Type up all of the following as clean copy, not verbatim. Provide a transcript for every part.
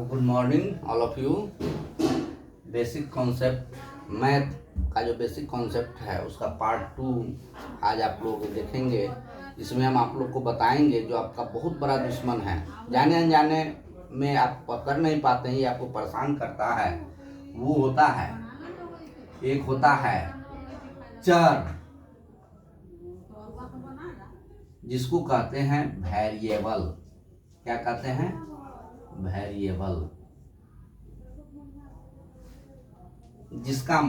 Good morning all of you. Basic concept math का जो basic concept है उसका पार्ट 2 आज आप लोग देखेंगे। इसमें हम आप लोग को बताएंगे जो आपका बहुत बड़ा दुश्मन है, जाने अनजाने में आप कर नहीं पाते हैं, ये आपको परेशान करता है। वो होता है, एक होता है चर, जिसको कहते हैं वेरिएबल। क्या कहते हैं? वेरिएबल। जिसका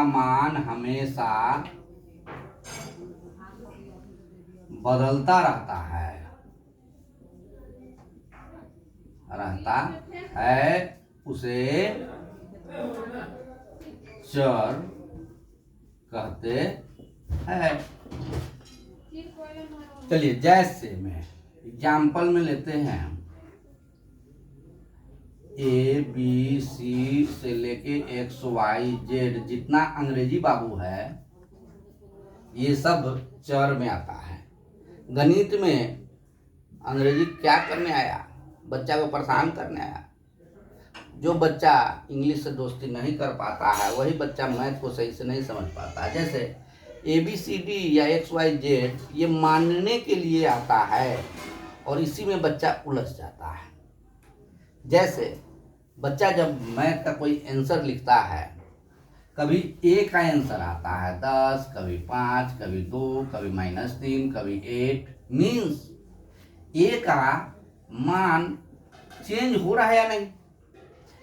मान हमेशा बदलता रहता है उसे चर कहते हैं। चलिए जैसे में एग्जाम्पल में लेते हैं, ए बी सी से लेके एक्स वाई जेड जितना अंग्रेजी बाबू है ये सब चर में आता है। गणित में अंग्रेजी क्या करने आया? बच्चा को परेशान करने आया। जो बच्चा इंग्लिश से दोस्ती नहीं कर पाता है वही बच्चा मैथ को सही से नहीं समझ पाता है। जैसे ए बी सी डी या एक्स वाई जेड ये मानने के लिए आता है और इसी में बच्चा उलझ जाता है। जैसे बच्चा जब मैथ का कोई आंसर लिखता है, कभी ए का आंसर आता है 10, कभी 5, कभी 2, कभी -3, कभी 8। मीन्स ए का मान चेंज हो रहा है या नहीं?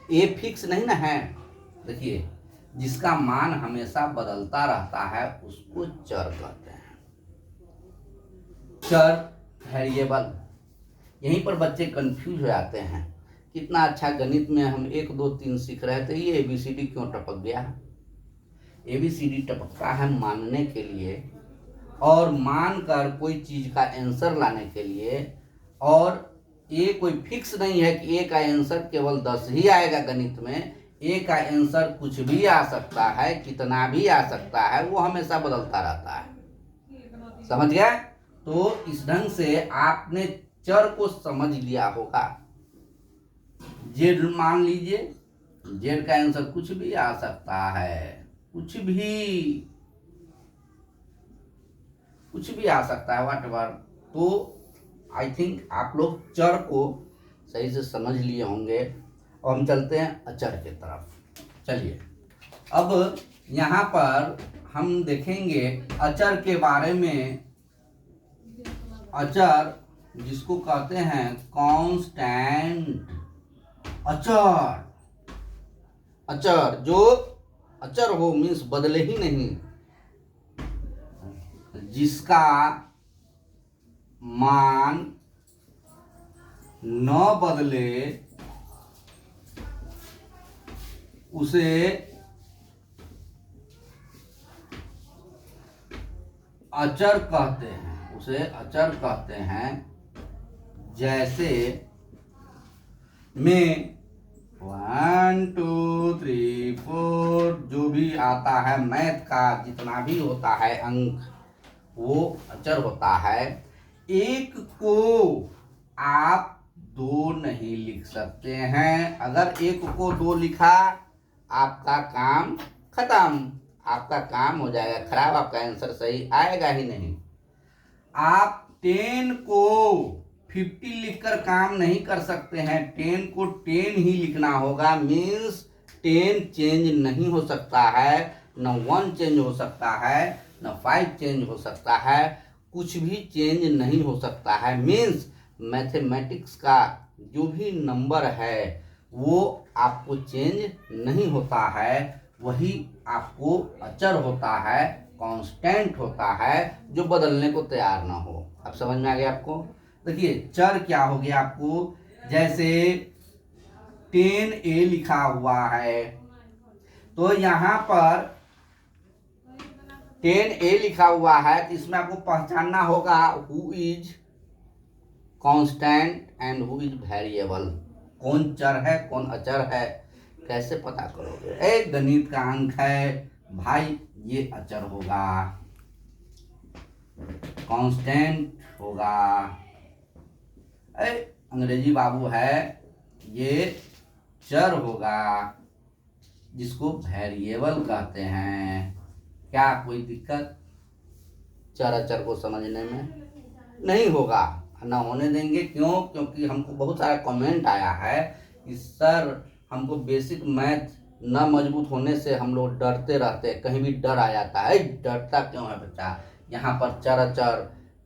ए फिक्स नहीं ना है। देखिए, जिसका मान हमेशा बदलता रहता है उसको चर कहते हैं। चर, वेरिएबल। यहीं पर बच्चे कंफ्यूज हो जाते हैं। कितना अच्छा गणित में हम 1 2 3 सीख रहे थे, ये ABCD क्यों टपक गया? ABCD टपकता है मानने के लिए और मानकर कोई चीज का आंसर लाने के लिए। और ये कोई फिक्स नहीं है कि ए का आंसर केवल 10 ही आएगा। गणित में ए का आंसर कुछ भी आ सकता है, कितना भी आ सकता है, वो हमेशा बदलता रहता है। समझ गया? तो इस ढंग से आपने चर को समझ लिया होगा। जेड मान लीजिए, जेड का आंसर कुछ भी आ सकता है, कुछ भी आ सकता है, व्हाटएवर। तो आई थिंक आप लोग चर को सही से समझ लिए होंगे और हम चलते हैं अचर की तरफ। चलिए, अब यहाँ पर हम देखेंगे अचर के बारे में। अचर जिसको कहते हैं कांस्टेंट। अचर जो अचर हो मीन्स बदले ही नहीं, जिसका मान न बदले उसे अचर कहते हैं। जैसे में 1 2 3 4 जो भी आता है मैथ का, जितना भी होता है अंक, वो अचर होता है। एक को आप 2 नहीं लिख सकते हैं। अगर एक को 2 लिखा, आपका काम खत्म, आपका काम हो जाएगा खराब, आपका आंसर सही आएगा ही नहीं। आप 10 को 50 लिखकर काम नहीं कर सकते हैं। 10 को 10 ही लिखना होगा। मीन्स 10 चेंज नहीं हो सकता है, न 1 चेंज हो सकता है, न 5 चेंज हो सकता है, कुछ भी चेंज नहीं हो सकता है। मीन्स मैथमेटिक्स का जो भी नंबर है वो आपको चेंज नहीं होता है, वही आपको अचर होता है, कांस्टेंट होता है, जो बदलने को तैयार ना हो। अब समझ में आ गया आपको? देखिए, चर क्या हो गया आपको? जैसे 10A लिखा हुआ है, तो यहाँ पर 10A लिखा हुआ है, तो इसमें आपको पहचानना होगा who is constant and who is variable. कौन चर है, कौन अचर है, कैसे पता करोगे? एक गणित का अंक है भाई, ये अचर होगा। कांस्टेंट होगा। अंग्रेजी बाबू है, ये चर होगा जिसको वेरिएबल कहते हैं। क्या कोई दिक्कत चर अचर को समझने में? नहीं होगा, ना होने देंगे। क्यों? क्योंकि हमको बहुत सारा कमेंट आया है कि सर हमको बेसिक मैथ न मजबूत होने से हम लोग डरते रहते हैं, कहीं भी डर आ जाता है। डरता क्यों है बच्चा? यहाँ पर चर अचर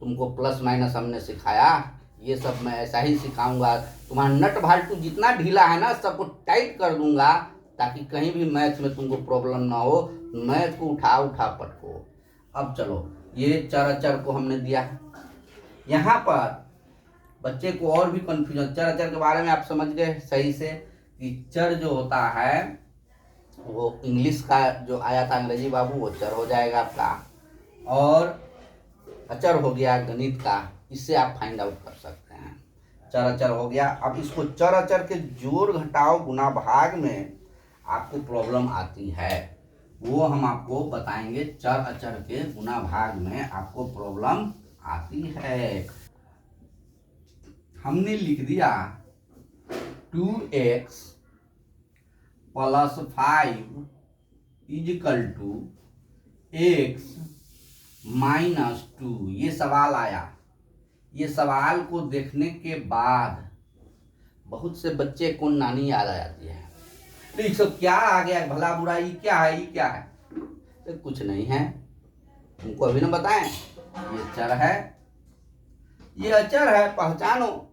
तुमको प्लस माइनस हमने सिखाया, ये सब मैं ऐसा ही सिखाऊंगा। तुम्हारा नट भाल्टू जितना ढीला है ना सबको टाइट कर दूंगा, ताकि कहीं भी मैथ में तुमको प्रॉब्लम ना हो, मैथ को उठा उठा पटको। अब चलो, ये चर अचर को हमने दिया। यहाँ पर बच्चे को और भी कंफ्यूजन, चर अचर के बारे में आप समझ गए सही से कि चर जो होता है वो इंग्लिश का जो आया था अंग्रेजी बाबू, वो चर हो जाएगा आपका, और अचर हो गया गणित का। इससे आप फाइंड आउट कर सकते हैं। चर अचर हो गया। अब इसको चर अचर के जोड़ घटाव गुना भाग में आपको प्रॉब्लम आती है, वो हम आपको बताएंगे। चर अचर के गुना भाग में आपको प्रॉब्लम आती है। हमने लिख दिया 2x + 5 = x - 2। ये सवाल आया। ये सवाल को देखने के बाद बहुत से बच्चे को नानी याद आ जाती है। तो ये सब क्या आ गया, भला बुरा, ये क्या है, ये क्या है? तो कुछ नहीं है, तुमको अभी ना बताएं। ये चर है, ये अचर है, पहचानो।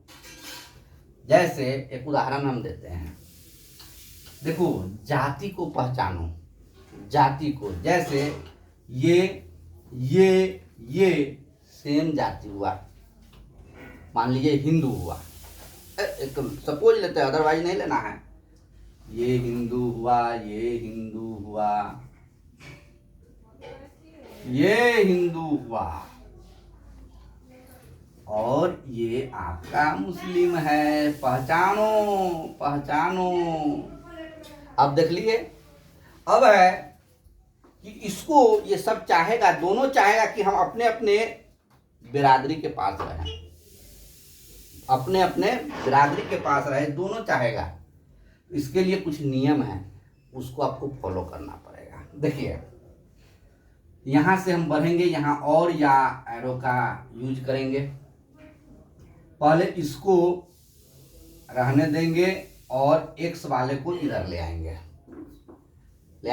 जैसे एक उदाहरण हम देते हैं, देखो जाति को पहचानो, जाति को। जैसे ये सेम जाति हुआ, मान लीजिए हिंदू हुआ, एक सपोज लेते हैं, अदरवाइज नहीं लेना है। ये हिंदू हुआ, ये हिंदू हुआ, ये हिंदू हुआ, और ये आपका मुस्लिम है। पहचानो पहचानो। अब देख लिए। अब है कि इसको ये सब चाहेगा, दोनों चाहेगा कि हम अपने अपने बिरादरी के पास रहें, अपने अपने बिरादरी के पास रहे, दोनों चाहेगा। इसके लिए कुछ नियम है, उसको आपको फॉलो करना पड़ेगा। देखिए, यहां से हम बढ़ेंगे, यहां और या एरो का यूज करेंगे। पहले इसको रहने देंगे और एक्स वाले को इधर ले आएंगे। तो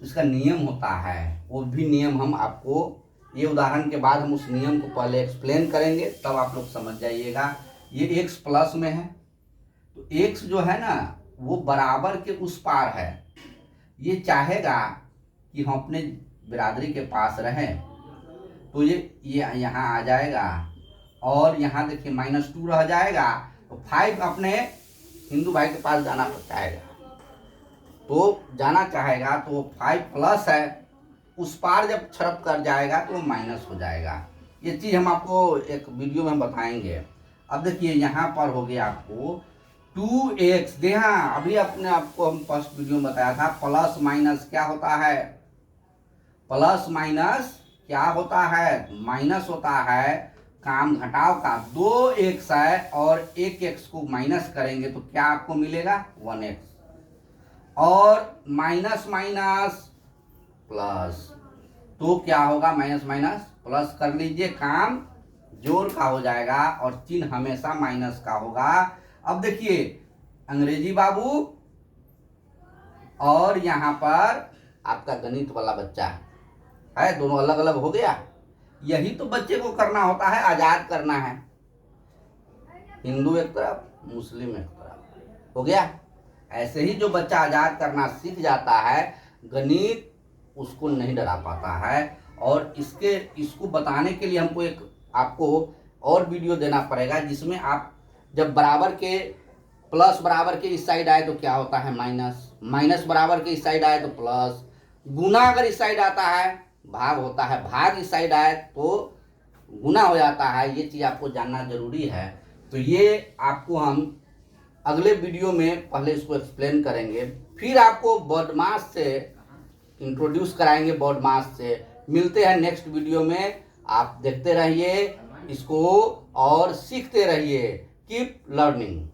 इसका नियम होता है, वो भी नियम हम आपको, ये उदाहरण के बाद हम उस नियम को पहले एक्सप्लेन करेंगे, तब आप लोग समझ जाइएगा। ये एक्स प्लस में है, तो एक्स जो है ना वो बराबर के उस पार है। ये चाहेगा कि हम अपने बिरादरी के पास रहें, तो ये यहाँ आ जाएगा, और यहाँ देखिए -2 रह जाएगा, तो 5 अपने हिंदू भाई के पास जाना चाहेगा, तो जाना चाहेगा, तो 5 प्लस है, उस पार जब छरप कर जाएगा तो वो माइनस हो जाएगा। ये चीज़ हम आपको एक वीडियो में बताएंगे। अब देखिए यहाँ पर हो गया आपको 2x, देखा अभी अपने आपको हम फर्स्ट वीडियो में बताया था, प्लस माइनस क्या होता है, प्लस माइनस क्या होता है, माइनस होता है काम घटाव का। 2x है और 1x को माइनस करेंगे तो क्या आपको मिलेगा, 1x, और माइनस माइनस प्लस, तो क्या होगा, माइनस माइनस प्लस कर लीजिए, काम जोड़ का हो जाएगा और चिन्ह हमेशा माइनस का होगा। अब देखिए अंग्रेजी बाबू और यहाँ पर आपका गणित वाला बच्चा है, दोनों अलग अलग हो गया। यही तो बच्चे को करना होता है, आजाद करना है। हिंदू एक तरफ, मुस्लिम एक तरफ, हो गया। ऐसे ही जो बच्चा आजाद करना सीख जाता है, गणित उसको नहीं डरा पाता है। और इसको बताने के लिए हमको एक आपको और वीडियो देना पड़ेगा, जिसमें आप जब बराबर के प्लस बराबर के इस साइड आए तो क्या होता है, माइनस, माइनस बराबर के इस साइड आए तो प्लस, गुना अगर इस साइड आता है भाग होता है, भाग इस साइड आए तो गुना हो जाता है। ये चीज़ आपको जानना जरूरी है। तो ये आपको हम अगले वीडियो में पहले इसको एक्सप्लेन करेंगे, फिर आपको BODMAS से इंट्रोड्यूस कराएंगे, BODMAS से। मिलते हैं नेक्स्ट वीडियो में। आप देखते रहिए इसको और सीखते रहिए। Keep learning.